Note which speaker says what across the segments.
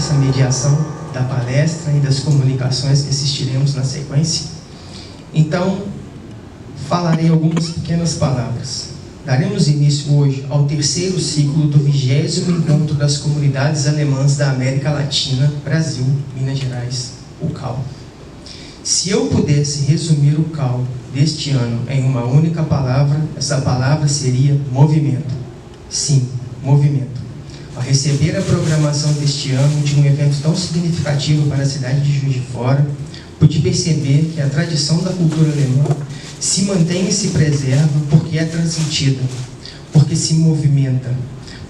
Speaker 1: essa mediação da palestra e das comunicações que assistiremos na sequência. Então, falarei algumas pequenas palavras. Daremos início hoje ao terceiro ciclo do 20º Encontro das Comunidades Alemãs da América Latina, Brasil, Minas Gerais, o CAL. Se eu pudesse resumir o CAL deste ano em uma única palavra, essa palavra seria movimento. Sim, movimento. Ao receber a programação deste ano de um evento tão significativo para a cidade de Juiz de Fora, pude perceber que a tradição da cultura alemã se mantém e se preserva porque é transmitida, porque se movimenta,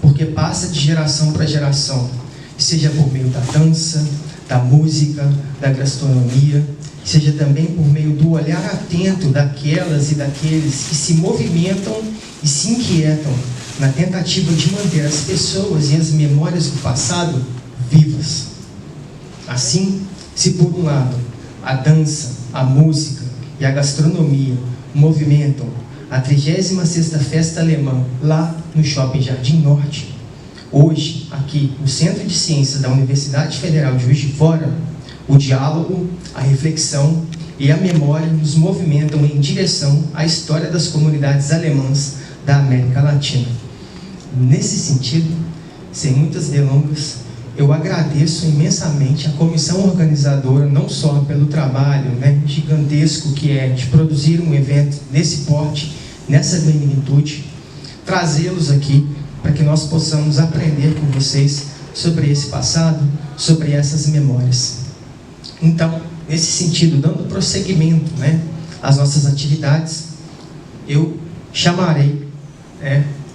Speaker 1: porque passa de geração para geração, seja por meio da dança, da música, da gastronomia, seja também por meio do olhar atento daquelas e daqueles que se movimentam e se inquietam na tentativa de manter as pessoas e as memórias do passado vivas. Assim, se por um lado a dança, a música e a gastronomia movimentam a 36ª Festa Alemã lá no Shopping Jardim Norte, hoje, aqui no Centro de Ciências da Universidade Federal de Juiz de Fora, o diálogo, a reflexão e a memória nos movimentam em direção à história das comunidades alemãs da América Latina. Nesse sentido, sem muitas delongas, eu agradeço imensamente a comissão organizadora, não só pelo trabalho gigantesco que é de produzir um evento nesse porte, nessa magnitude, trazê-los aqui para que nós possamos aprender com vocês sobre esse passado, sobre essas memórias. Então, nesse sentido, dando prosseguimento às nossas atividades, eu chamarei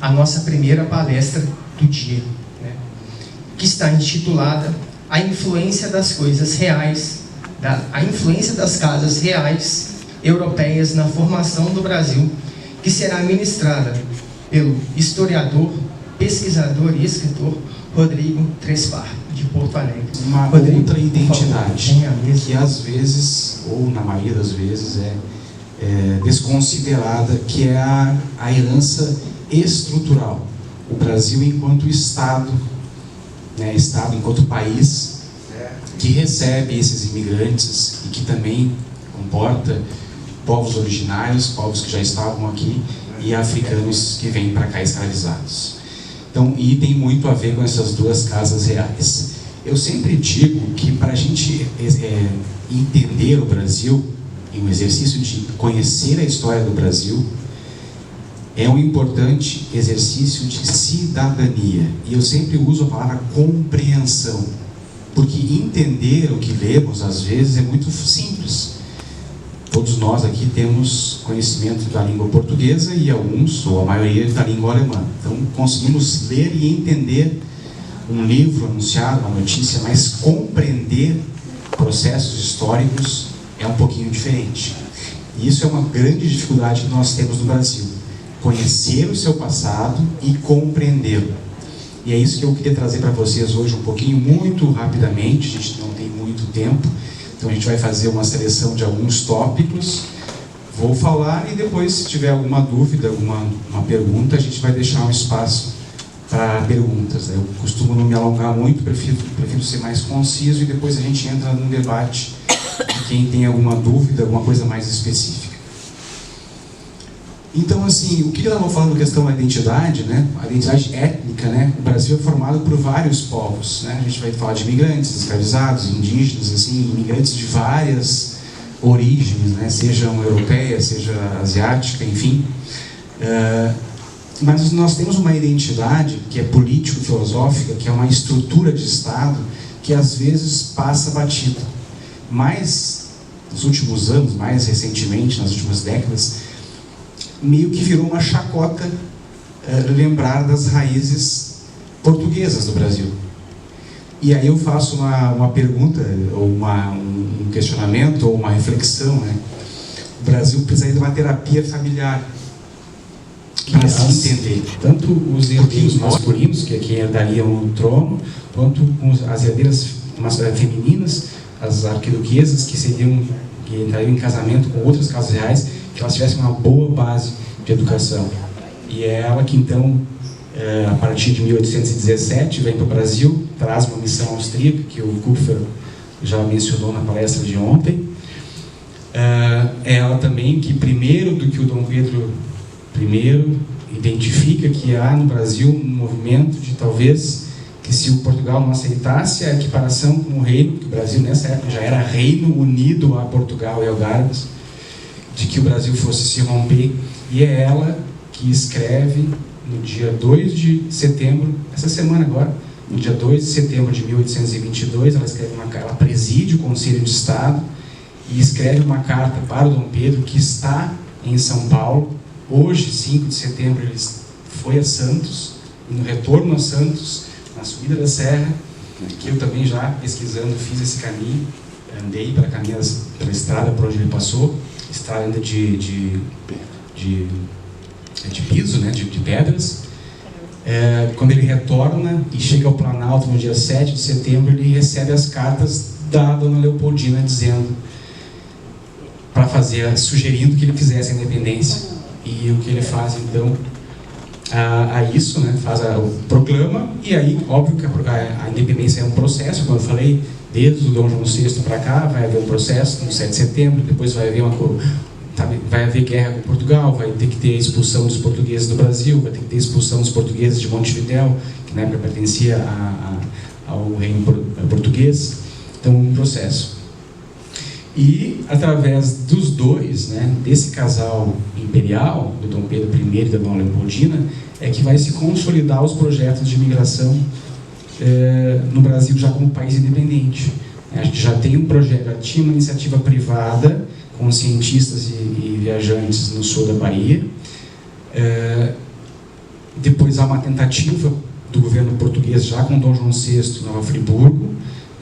Speaker 1: a nossa primeira palestra do dia, que está intitulada A Influência das Coisas Reais, a influência das casas reais europeias na formação do Brasil, que será ministrada pelo historiador, pesquisador e escritor Rodrigo Trespar, de Porto Alegre.
Speaker 2: Uma
Speaker 1: Rodrigo,
Speaker 2: outra identidade,
Speaker 1: favor,
Speaker 2: que às vezes, ou na maioria das vezes, é desconsiderada, que é a herança estrutural. O Brasil enquanto Estado, Estado enquanto país, que recebe esses imigrantes e que também comporta povos originários, povos que já estavam aqui, e africanos que vêm para cá escravizados. Então, e tem muito a ver com essas duas casas reais. Eu sempre digo que para a gente entender o Brasil, em um exercício de conhecer a história do Brasil, é um importante exercício de cidadania. E eu sempre uso a palavra compreensão, porque entender o que lemos, às vezes, é muito simples. Todos nós aqui temos conhecimento da língua portuguesa e alguns, ou a maioria, da língua alemã. Então, conseguimos ler e entender um livro anunciado, uma notícia, mas compreender processos históricos é um pouquinho diferente. E isso é uma grande dificuldade que nós temos no Brasil. Conhecer o seu passado e compreendê-lo. E é isso que eu queria trazer para vocês hoje um pouquinho, muito rapidamente, a gente não tem muito tempo, então a gente vai fazer uma seleção de alguns tópicos, vou falar e depois, se tiver alguma dúvida, uma pergunta, a gente vai deixar um espaço para perguntas. Eu costumo não me alongar muito, prefiro ser mais conciso e depois a gente entra num debate de quem tem alguma dúvida, alguma coisa mais específica. Então, assim, o que eu estava falando, questão da identidade, a identidade étnica, o Brasil é formado por vários povos, a gente vai falar de imigrantes, escravizados, indígenas, assim, imigrantes de várias origens, sejam europeia, seja asiática, enfim. Mas nós temos uma identidade que é político-filosófica, que é uma estrutura de Estado, que às vezes passa batida. Mas, nos últimos anos, mais recentemente, nas últimas décadas, meio que virou uma chacota lembrar das raízes portuguesas do Brasil. E aí eu faço uma pergunta, ou um questionamento, ou uma reflexão. O Brasil precisaria de uma terapia familiar para se entender. Tanto os herdeiros masculinos, que é quem herdariam o trono, quanto as herdeiras femininas, as arquiduquesas, que entrariam em casamento com outras casas reais, que elas tivessem uma boa base de educação. E é ela que então a partir de 1817, vem para o Brasil, traz uma missão austríaca, que o Kupfer já mencionou na palestra de ontem. É ela também que, primeiro do que o Dom Pedro I, identifica que há no Brasil um movimento de talvez que, se o Portugal não aceitasse a equiparação com o reino, que o Brasil nessa época já era reino unido a Portugal e Algarves, de que o Brasil fosse se romper. E é ela que escreve no dia 2 de setembro, essa semana agora, no dia 2 de setembro de 1822, ela preside o Conselho de Estado e escreve uma carta para o Dom Pedro, que está em São Paulo. Hoje, 5 de setembro, ele foi a Santos, e no retorno a Santos, na subida da serra, que eu também já pesquisando fiz esse caminho, andei para caminhas pela estrada por onde ele passou, estrada ainda de piso, né, de pedras. Quando ele retorna e chega ao Planalto no dia 7 de setembro, ele recebe as cartas da Dona Leopoldina dizendo, sugerindo que ele fizesse a independência. E o que ele faz então a isso, né, proclama, e aí óbvio que a independência é um processo, como eu falei, desde o Dom João VI para cá, vai haver um processo no 7 de setembro, depois vai haver guerra com Portugal, vai ter que ter a expulsão dos portugueses do Brasil, vai ter que ter a expulsão dos portugueses de Montevidéu, que na época pertencia ao reino português. Então, um processo. E, através dos dois, né, desse casal imperial, do Dom Pedro I e da Dona Leopoldina, é que vai se consolidar os projetos de imigração no Brasil já como país independente. A gente já tem um projeto, já tinha uma iniciativa privada com cientistas e viajantes no sul da Bahia. Depois há uma tentativa do governo português, já com Dom João VI, em Nova Friburgo,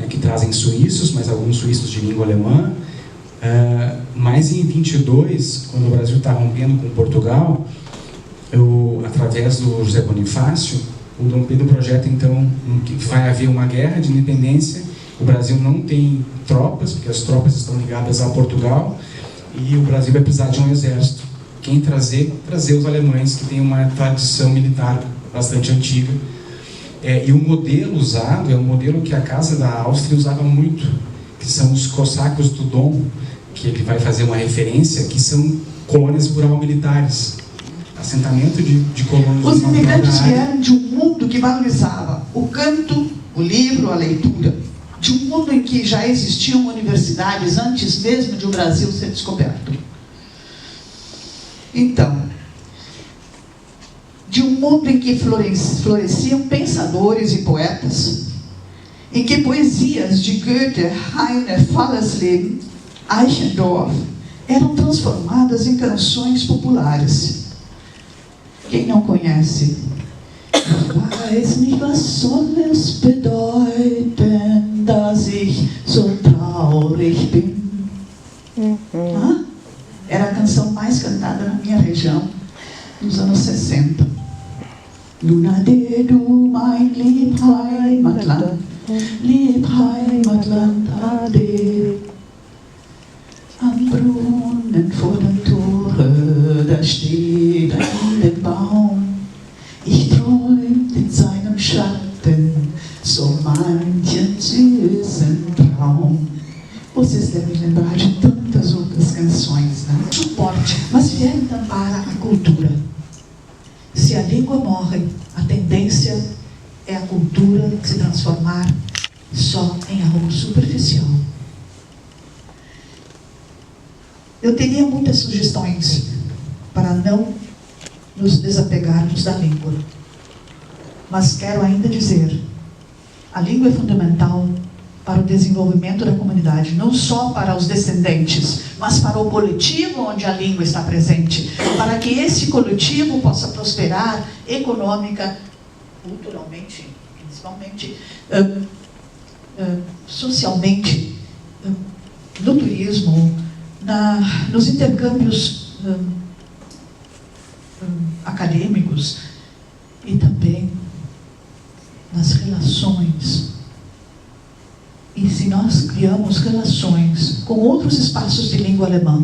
Speaker 2: que trazem suíços, mas alguns suíços de língua alemã. Mas em 22, quando o Brasil está rompendo com Portugal, através do José Bonifácio, o Dom Pedro projeta então que vai haver uma guerra de independência. O Brasil não tem tropas, porque as tropas estão ligadas a Portugal, e o Brasil vai precisar de um exército. Quem trazer os alemães, que têm uma tradição militar bastante antiga. E o modelo usado é um modelo que a Casa da Áustria usava muito, que são os cossacos do Dom, que ele vai fazer uma referência, que são colônias rural-militares, assentamento de colônias.
Speaker 3: Os imigrantes vieram de um mundo que valorizava o canto, o livro, a leitura, de um mundo em que já existiam universidades antes mesmo de o Brasil ser descoberto. Então, de um mundo em que floresciam pensadores e poetas, em que poesias de Goethe, Heine, Fallersleben, Eichendorff eram transformadas em canções populares. Quem não conhece? Weiß nicht, was soll es bedeuten, dass ich so traurig bin. Era a canção mais cantada na minha região nos anos 60. Nun ade du mein lieb Heimatland, ade. Am Brunnen vor dem Tore, da steht ein Lindenbaum. Ich träumt in seinem Schatten so manchen süßen Traum. Vocês devem lembrar de tantas outras canções, né? Suporte, mas vieram tampar a cultura. Se a língua morre, a tendência é a cultura se transformar só em algo superficial. Eu teria muitas sugestões para não nos desapegarmos da língua. Mas quero ainda dizer, a língua é fundamental para o desenvolvimento da comunidade, não só para os descendentes, mas para o coletivo onde a língua está presente, para que esse coletivo possa prosperar econômica, culturalmente, principalmente, socialmente, no turismo, nos intercâmbios acadêmicos e também nas relações. E se nós criamos relações com outros espaços de língua alemã,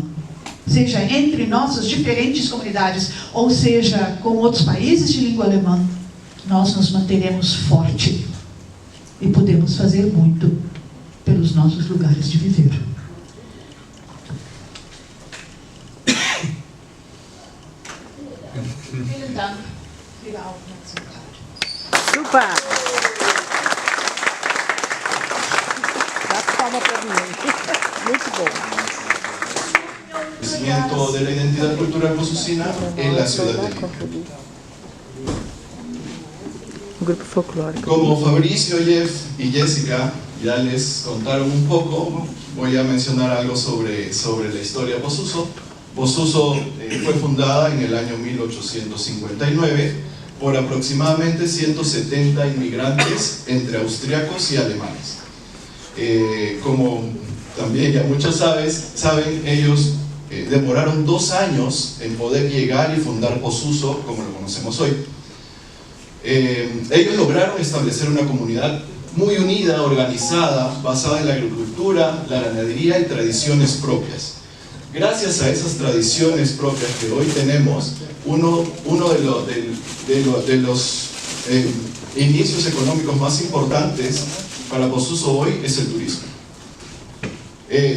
Speaker 3: seja entre nossas diferentes comunidades, ou seja, com outros países de língua alemã, nós nos manteremos forte e podemos fazer muito pelos nossos lugares de viver.
Speaker 4: Super! Dá palma para mim. Muito bom.
Speaker 5: Crecimiento de la identidad cultural posusina en la ciudad de Lima.
Speaker 4: Grupo folclórico.
Speaker 5: Como Fabricio, Jeff y Jessica ya les contaron un poco, voy a mencionar algo sobre la historia de Posuso. Posuso fue fundada en el año 1859 por aproximadamente 170 inmigrantes entre austriacos y alemanes. Como también ya muchos saben, ellos demoraron 2 años en poder llegar y fundar Posuso como lo conocemos hoy. Ellos lograron establecer una comunidad muy unida, organizada, basada en la agricultura, la ganadería y tradiciones propias. Gracias a esas tradiciones propias que hoy tenemos, uno de los inicios económicos más importantes para Posuso hoy es el turismo.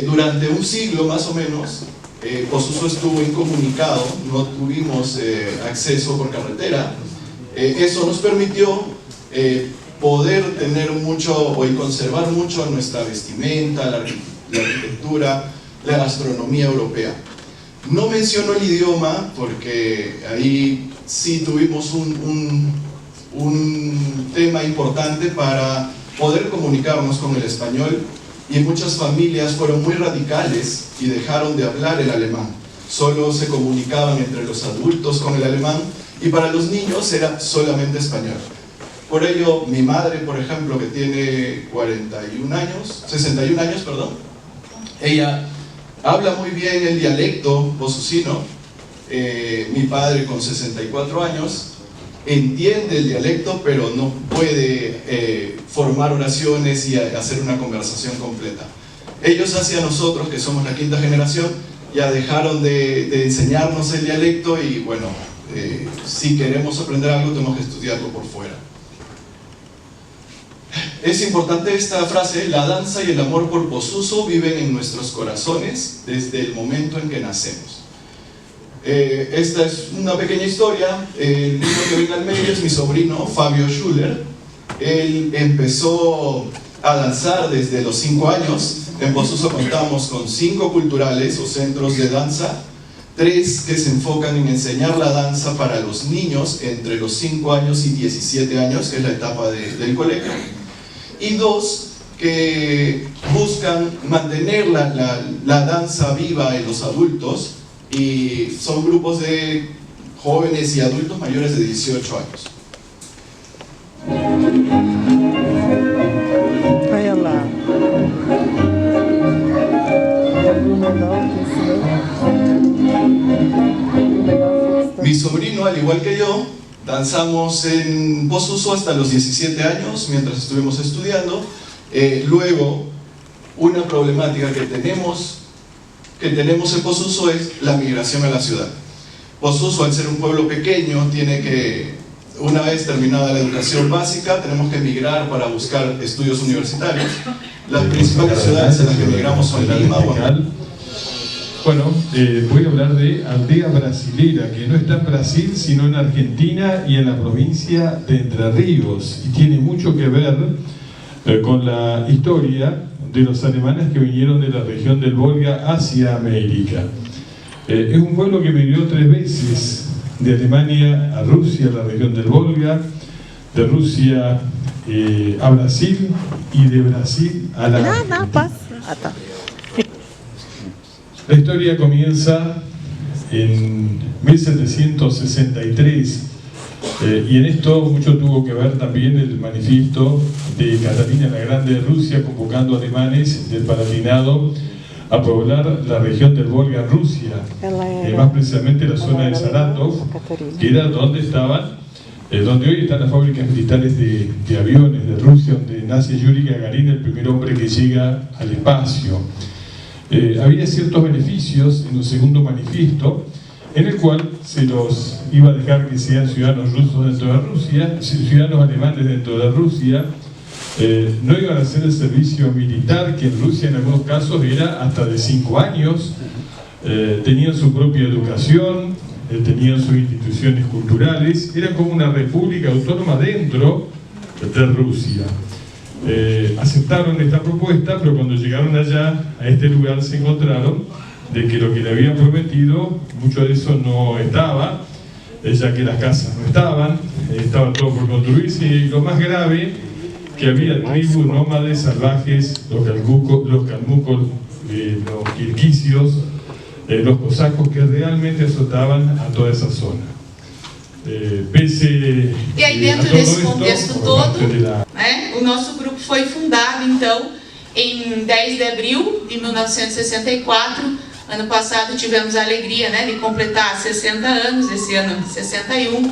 Speaker 5: Durante un siglo más o menos, Posuso estuvo incomunicado, no tuvimos acceso por carretera. Eso nos permitió poder tener mucho y conservar mucho nuestra vestimenta, la arquitectura, la gastronomía europea. No menciono el idioma porque ahí sí tuvimos un tema importante para poder comunicarnos con el español, y muchas familias fueron muy radicales y dejaron de hablar el alemán. Solo se comunicaban entre los adultos con el alemán, y para los niños era solamente español. Por ello, mi madre, por ejemplo, que tiene 61 años, perdón, ella habla muy bien el dialecto posusino. Mi padre, con 64 años, entiende el dialecto, pero no puede formar oraciones y hacer una conversación completa. Ellos hacia nosotros, que somos la 5ª generación, ya dejaron de enseñarnos el dialecto, y bueno, si queremos aprender algo tenemos que estudiarlo por fuera. Es importante esta frase: la danza y el amor por Posuso viven en nuestros corazones desde el momento en que nacemos. Esta es una pequeña historia. El niño que ven al medio es mi sobrino Fabio Schuller. Él empezó a danzar desde los 5 años. En Posuso contamos con 5 culturales o centros de danza, 3 que se enfocan en enseñar la danza para los niños entre los 5 años y 17 años, que es la etapa del colegio, y 2 que buscan mantener la danza viva en los adultos, y son grupos de jóvenes y adultos mayores de 18 años.
Speaker 4: Olha lá.
Speaker 5: Mi sobrino, al igual que yo, danzamos en Posuso hasta los 17 años mientras estuvimos estudiando. Luego, una problemática que tenemos en Posuso es la migración a la ciudad. Posuso, al ser un pueblo pequeño, tiene que, una vez terminada la educación básica, tenemos que migrar para buscar estudios universitarios. Las principales ciudades en las que migramos son Lima.
Speaker 6: Bueno, voy a hablar de Aldea Brasilera, que no está en Brasil, sino en Argentina y en la provincia de Entre Ríos, y tiene mucho que ver con la historia de los alemanes que vinieron de la región del Volga hacia América. Es un pueblo que migró 3 veces, de Alemania a Rusia, la región del Volga, de Rusia a Brasil, y de Brasil a la Argentina. La historia comienza en 1763, y en esto mucho tuvo que ver también el manifiesto de Catalina la Grande de Rusia, convocando alemanes del Palatinado a poblar la región del Volga en Rusia, más precisamente la zona de Saratov, que era donde estaban, donde hoy están las fábricas militares de aviones de Rusia, donde nace Yuri Gagarin, el primer hombre que llega al espacio. Había ciertos beneficios en un segundo manifiesto, en el cual se los iba a dejar que sean ciudadanos rusos dentro de Rusia, ciudadanos alemanes dentro de Rusia, no iban a hacer el servicio militar, que en Rusia en algunos casos era hasta de 5 años, tenían su propia educación, tenían sus instituciones culturales, era como una república autónoma dentro de Rusia. Aceptaron esta propuesta, pero cuando llegaron allá, a este lugar, se encontraron de que lo que le habían prometido, mucho de eso no estaba, ya que las casas no estaban, estaba todo por construirse, y lo más grave, que había tribus nómades salvajes, los calmucos, los kirguisios, los cosacos, que realmente azotaban a toda essa zona.
Speaker 7: E aí, dentro desse contexto todo, né, o nosso grupo foi fundado, então, em 10 de abril de 1964. Ano passado tivemos a alegria, né, de completar 60 anos, esse ano 61.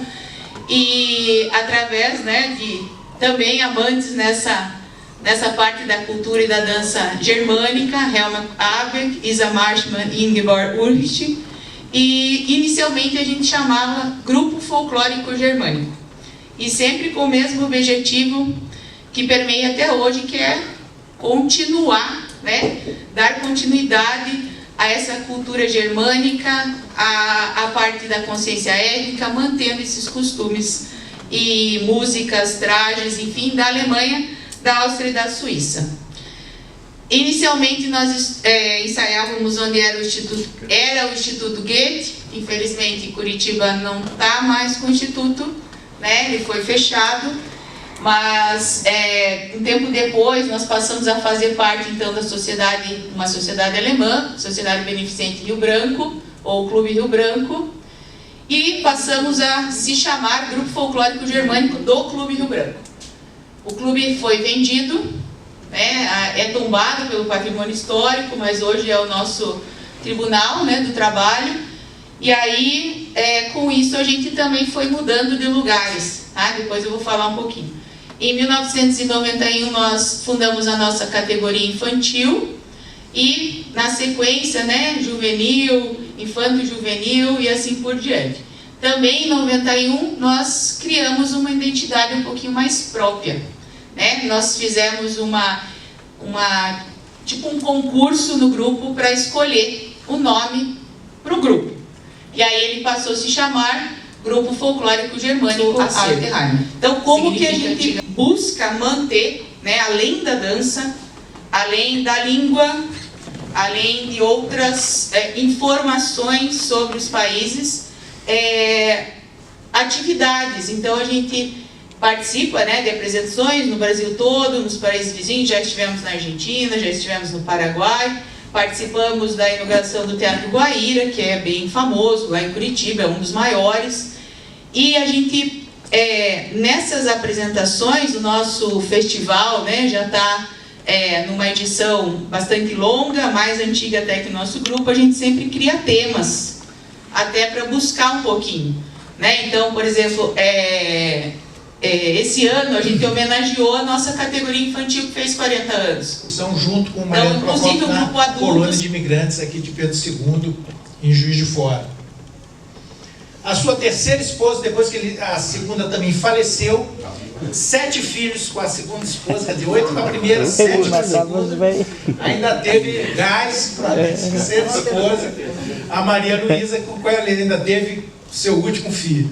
Speaker 7: E através, né, de também amantes nessa parte da cultura e da dança germânica, Helmut Abeck, Isa Marschmann e Ingeborg Ulrich. E inicialmente a gente chamava Grupo Folclórico Germânico. E sempre com o mesmo objetivo que permeia até hoje, que é continuar, né, dar continuidade a essa cultura germânica, a parte da consciência étnica, mantendo esses costumes e músicas, trajes, enfim, da Alemanha, da Áustria e da Suíça. Inicialmente nós ensaiávamos onde era o Instituto Goethe. Infelizmente Curitiba não está mais com o Instituto, né? Ele foi fechado, mas um tempo depois nós passamos a fazer parte então da sociedade, uma sociedade alemã, Sociedade Beneficente Rio Branco, ou Clube Rio Branco, e passamos a se chamar Grupo Folclórico Germânico do Clube Rio Branco. O clube foi vendido, né, é tombado pelo patrimônio histórico, mas hoje é o nosso tribunal, né, do trabalho. E aí, com isso, a gente também foi mudando de lugares, tá? Depois eu vou falar um pouquinho. Em 1991, nós fundamos a nossa categoria infantil e, na sequência, né, juvenil, infanto-juvenil e assim por diante. Também, em 91, nós criamos uma identidade um pouquinho mais própria, né? Nós fizemos tipo um concurso no grupo para escolher o nome para o grupo. E aí ele passou a se chamar Grupo Folclórico Germânico Alterheim. Então, como que a gente busca manter, né, além da dança, além da língua, além de outras informações sobre os países, atividades. Então, a gente participa, né, de apresentações no Brasil todo, nos países vizinhos. Já estivemos na Argentina, já estivemos no Paraguai, participamos da inauguração do Teatro Guaíra, que é bem famoso lá em Curitiba, é um dos maiores. E a gente, nessas apresentações, o nosso festival, né, já está numa edição bastante longa, mais antiga até que o nosso grupo. A gente sempre cria temas, até para buscar um pouquinho, né? Então, por exemplo, esse ano a gente homenageou a nossa categoria infantil, que fez 40 anos.
Speaker 8: São junto com o Mariano Procópio na colônia de imigrantes aqui de Pedro II, em Juiz de Fora. A sua terceira esposa, depois que a segunda também faleceu, 7 filhos com a segunda esposa, quer dizer, 8 com a primeira, 7 com a segunda. Ainda teve gás para a terceira esposa, a Maria Luísa, com a qual ele ainda teve seu último filho.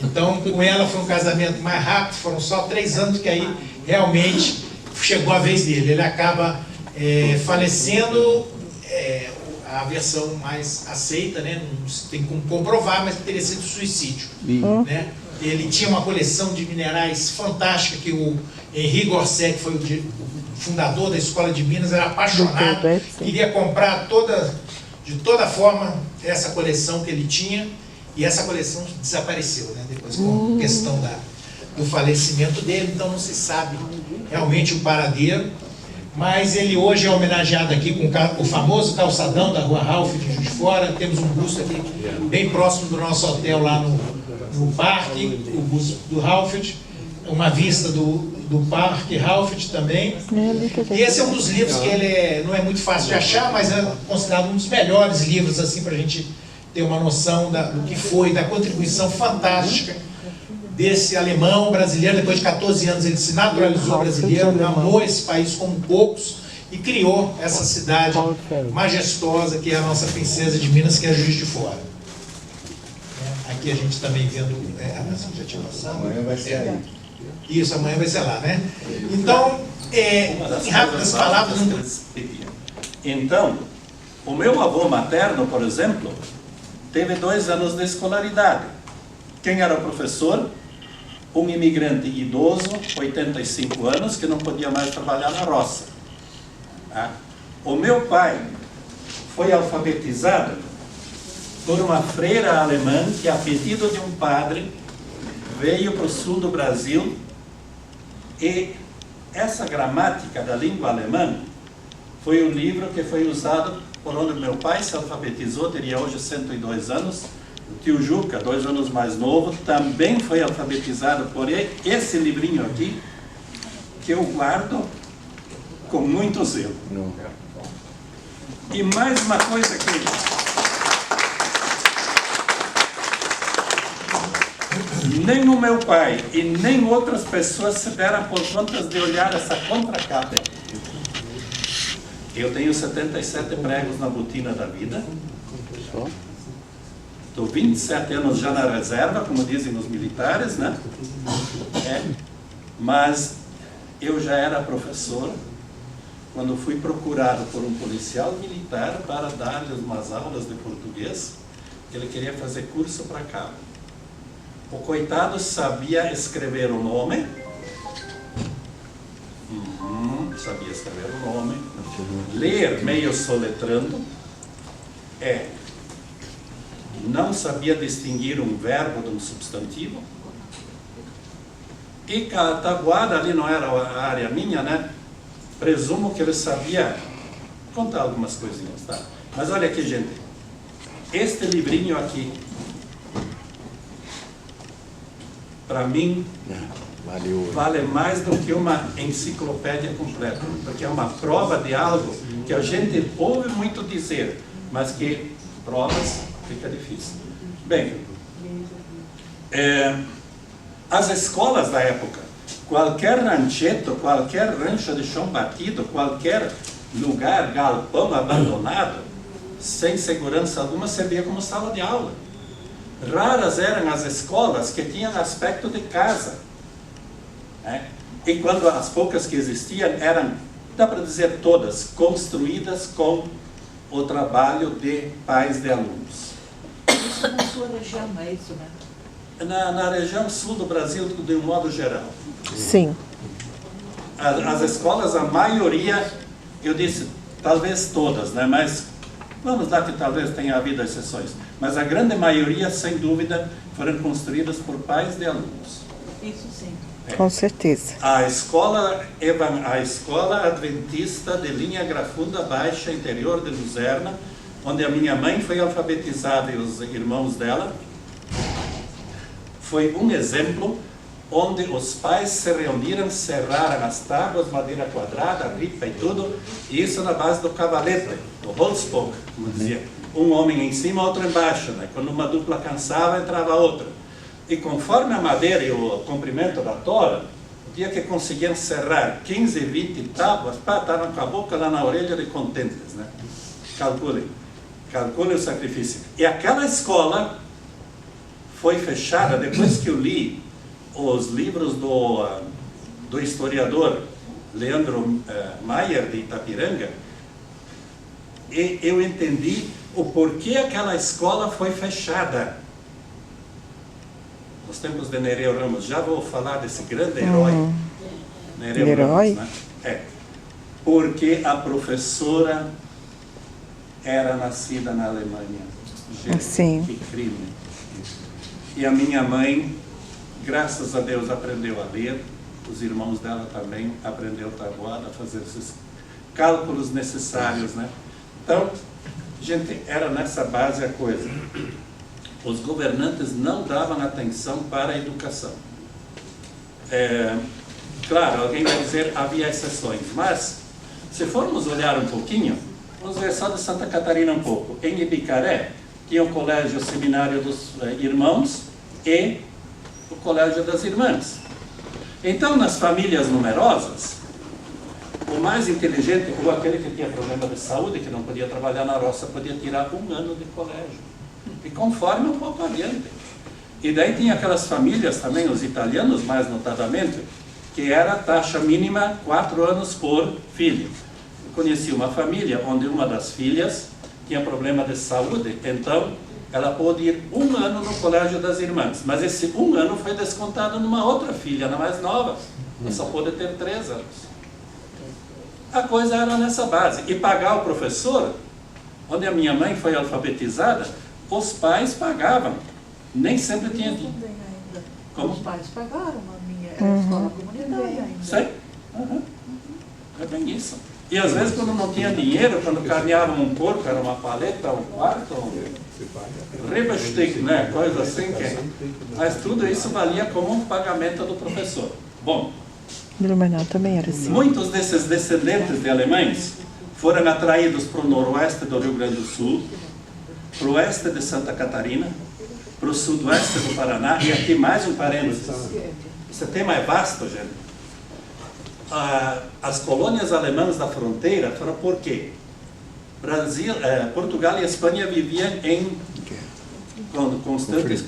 Speaker 8: Então, com ela foi um casamento mais rápido, foram só 3 anos que aí realmente chegou a vez dele. Ele acaba falecendo, a versão mais aceita, né? Não tem como comprovar, mas teria sido suicídio. Né? Ele tinha uma coleção de minerais fantástica, que o Henri Gorset, que foi o fundador da Escola de Minas, era apaixonado, queria comprar de toda forma essa coleção que ele tinha. E essa coleção desapareceu, né? Depois, com a questão do falecimento dele, então não se sabe realmente o paradeiro. Mas ele hoje é homenageado aqui com o famoso calçadão da Rua Ralph de Juiz de Fora. Temos um busto aqui bem próximo do nosso hotel lá no parque, o busto do Ralph, uma vista do parque Ralph também. E esse é um dos livros que ele não é muito fácil de achar, mas é considerado um dos melhores livros assim para a gente ter uma noção do que foi, da contribuição fantástica desse alemão brasileiro. Depois de 14 anos ele se naturalizou brasileiro, amou esse país como poucos e criou essa cidade majestosa que é a nossa princesa de Minas, que é Juiz de Fora. Aqui a gente também vendo a subjetivação.
Speaker 5: Amanhã vai ser aí.
Speaker 8: Isso, amanhã vai ser lá, né? Então, em rápidas palavras...
Speaker 9: Então, o meu avô materno, por exemplo, teve 2 anos de escolaridade. Quem era o professor? Um imigrante idoso, 85 anos, que não podia mais trabalhar na roça. O meu pai foi alfabetizado por uma freira alemã que, a pedido de um padre, veio para o sul do Brasil, e essa gramática da língua alemã foi o livro que foi usado por onde meu pai se alfabetizou, teria hoje 102 anos. O tio Juca, 2 anos mais novo, também foi alfabetizado por esse livrinho aqui, que eu guardo com muito zelo. E mais uma coisa que... nem o meu pai e nem outras pessoas se deram por conta de olhar essa contracapa. Eu tenho 77 pregos na botina da vida. Estou 27 anos já na reserva, como dizem os militares, né? Mas eu já era professor quando fui procurado por um policial militar para dar-lhe umas aulas de português. Ele queria fazer curso para cá. O coitado sabia escrever o nome. Sabia escrever o nome. Ler meio soletrando. Não sabia distinguir um verbo de um substantivo. E Cataguada, ali não era a área minha, né? Presumo que ele sabia contar algumas coisinhas, tá? Mas olha aqui, gente. Este livrinho aqui, para mim, vale mais do que uma enciclopédia completa, porque é uma prova de algo que a gente ouve muito dizer, mas que provas fica difícil. Bem, as escolas da época, qualquer rancheto, qualquer rancho de chão batido, qualquer lugar, galpão abandonado, sem segurança alguma, servia como sala de aula. Raras eram as escolas que tinham aspecto de casa. E quando as poucas que existiam eram, dá para dizer todas, construídas com o trabalho de pais de alunos.
Speaker 3: Isso na sua região, não é isso, né?
Speaker 9: Na região sul do Brasil, de um modo geral.
Speaker 4: Sim.
Speaker 9: As escolas, a maioria, eu disse, talvez todas, né? Mas vamos lá que talvez tenha havido exceções. Mas a grande maioria, sem dúvida, foram construídas por pais de alunos.
Speaker 3: Isso sim.
Speaker 4: Com certeza.
Speaker 9: A escola adventista de linha Grafunda Baixa, interior de Luzerna, onde a minha mãe foi alfabetizada e os irmãos dela, foi um exemplo onde os pais se reuniram, serraram as tábuas, madeira quadrada, ripa e tudo, e isso na base do cavalete, do Holzbock, como dizia. Um homem em cima, outro embaixo, né? Quando uma dupla cansava, entrava outra. E conforme a madeira e o comprimento da tora, o dia que conseguiam serrar 15, 20 tábuas, estavam com a boca lá na orelha de contentes, né? Calculem o sacrifício. E aquela escola foi fechada, depois que eu li os livros do historiador Leandro Maier, de Itapiranga, e eu entendi o porquê aquela escola foi fechada. Nos tempos de Nereu Ramos, já vou falar desse grande herói. Nereu Ramos, né? Porque a professora era nascida na Alemanha. Gente,
Speaker 4: Sim.
Speaker 9: que crime. E a minha mãe, graças a Deus, aprendeu a ler. Os irmãos dela também aprenderam tabuada, a fazer esses cálculos necessários, né? Então, gente, era nessa base a coisa. Os governantes não davam atenção para a educação. Claro, alguém vai dizer havia exceções, mas se formos olhar um pouquinho, vamos ver só de Santa Catarina um pouco. Em Ibicaré, tinha o colégio seminário dos irmãos e o colégio das irmãs. Então, nas famílias numerosas, o mais inteligente, ou aquele que tinha problema de saúde, que não podia trabalhar na roça, podia tirar 1 ano de colégio. E conforme um pouco adiante. E daí tinha aquelas famílias também, os italianos mais notadamente, que era a taxa mínima 4 anos por filho. Eu conheci uma família onde uma das filhas tinha problema de saúde, então ela pôde ir 1 ano no colégio das irmãs, mas esse 1 ano foi descontado numa outra filha, na mais nova, ela só pôde ter 3 anos. A coisa era nessa base, e pagar o professor, onde a minha mãe foi alfabetizada, os pais pagavam, nem sempre tinha dinheiro. Como?
Speaker 10: Os pais pagaram a minha escola comunitária ainda.
Speaker 9: Sei. É bem isso. E às vezes quando não tinha dinheiro, quando carneavam um porco, era uma paleta, um quarto, um rebestick, né? Coisa assim que... Mas tudo isso valia como um pagamento do professor. Bom,
Speaker 4: Blumenau também era assim.
Speaker 9: muitos desses descendentes de alemães foram atraídos para o noroeste do Rio Grande do Sul, para o oeste de Santa Catarina, para o sudoeste do Paraná, e aqui mais um parênteses. Esse tema é vasto, gente. As colônias alemãs da fronteira foram por quê? Portugal e Espanha viviam em constante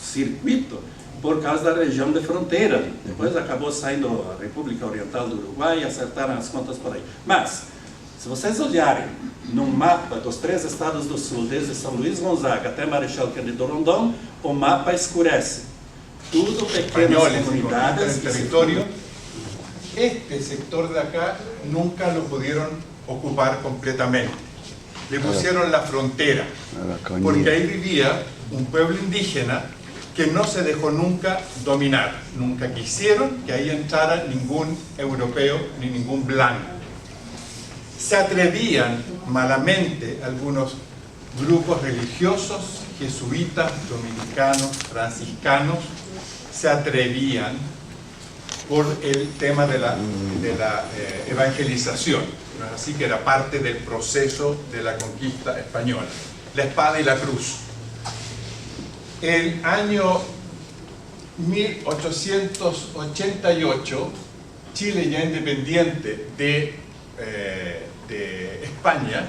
Speaker 9: circuito por causa da região de fronteira. Depois acabou saindo a República Oriental do Uruguai e acertaram as contas por aí. Mas, se vocês olharem num mapa dos 3 estados do sul, desde São Luís Gonzaga até Marechal Cândido Rondon, o mapa escurece. Tudo pequeñas comunidades.
Speaker 11: El territorio, este sector de acá nunca lo pudieron ocupar completamente. Le pusieron la frontera, porque ahí vivía un pueblo indígena que no se dejó nunca dominar. Nunca quisieron que ahí entrara ningún europeo ni ningún blanco. Se atrevían malamente algunos grupos religiosos, jesuitas, dominicanos, franciscanos, se atrevían por el tema de la evangelización. ¿No es así? Que era parte del proceso de la conquista española. La espada y la cruz. El año 1888, Chile ya independiente de España,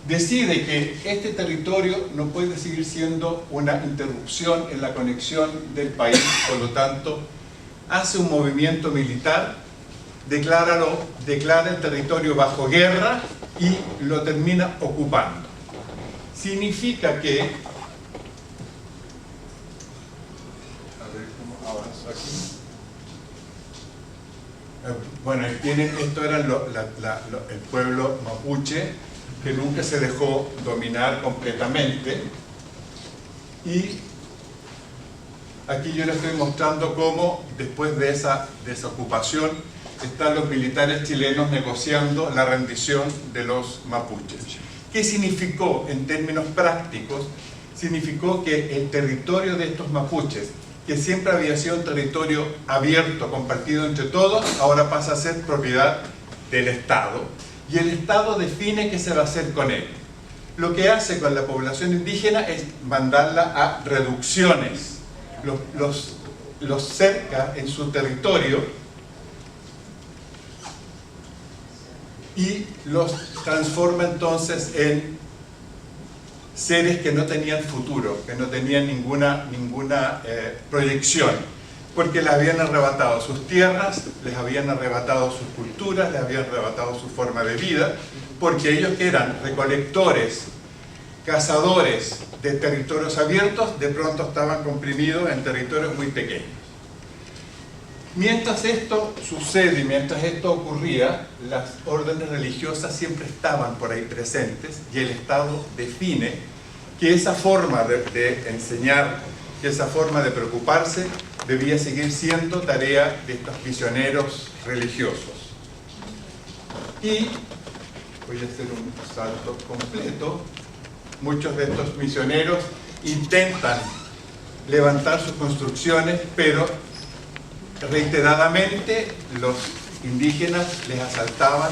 Speaker 11: decide que este territorio no puede seguir siendo una interrupción en la conexión del país, por lo tanto, hace un movimiento militar, declara el territorio bajo guerra y lo termina ocupando. Significa que... A ver cómo avanzo aquí. Bueno, ahí tienen, esto era el pueblo mapuche, que nunca se dejó dominar completamente. Y aquí yo les estoy mostrando cómo después de esa ocupación están los militares chilenos negociando la rendición de los mapuches. ¿Qué significó en términos prácticos? Significó que el territorio de estos mapuches, que siempre había sido un territorio abierto, compartido entre todos, ahora pasa a ser propiedad del Estado. Y el Estado define qué se va a hacer con él. Lo que hace con la población indígena es mandarla a reducciones. Los cerca en su territorio y los transforma entonces en seres que no tenían futuro, que no tenían ninguna proyección, porque les habían arrebatado sus tierras, les habían arrebatado sus culturas, les habían arrebatado su forma de vida, porque ellos que eran recolectores, cazadores de territorios abiertos, de pronto estaban comprimidos en territorios muy pequeños. Mientras esto sucede y mientras esto ocurría, las órdenes religiosas siempre estaban por ahí presentes y el Estado define que esa forma de enseñar, que esa forma de preocuparse debía seguir siendo tarea de estos misioneros religiosos. Y voy a hacer un salto completo. Muchos de estos misioneros intentan levantar sus construcciones, pero reiteradamente los indígenas les asaltaban,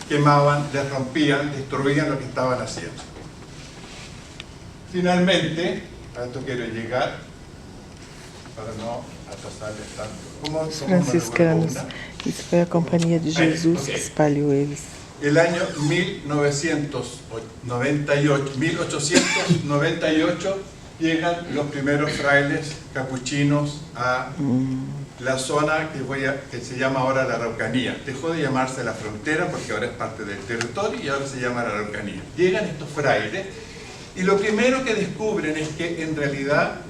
Speaker 11: quemaban, les rompían, destruían lo que estaban haciendo. Finalmente, a esto quiero llegar, para no atrasarles tanto.
Speaker 4: Os franciscanos, isso foi a Companhia de Jesus que espalhou eles.
Speaker 11: El año 1898 llegan los primeros frailes capuchinos a la zona que se llama ahora la Araucanía. Dejó de llamarse la frontera porque ahora es parte del territorio y ahora se llama la Araucanía. Llegan estos frailes y lo primero que descubren es que en realidad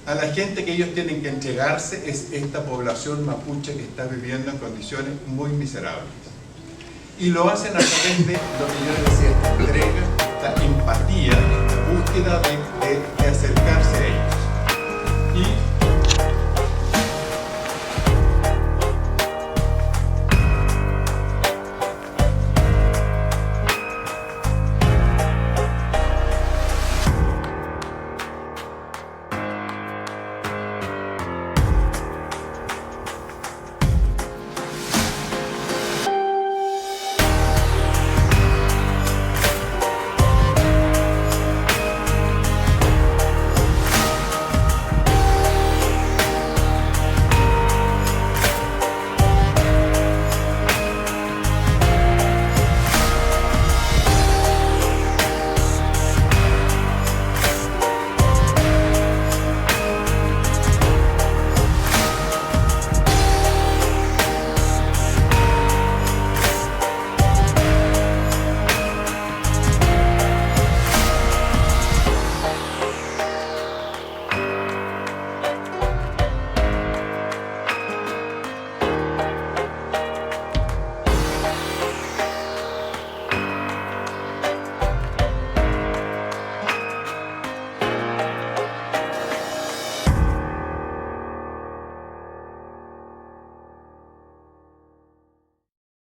Speaker 11: a la gente que ellos tienen que entregarse es esta población mapuche que está viviendo en condiciones muy miserables. Y lo hacen a través de lo que yo les decía, esta entrega, esta empatía, esta búsqueda de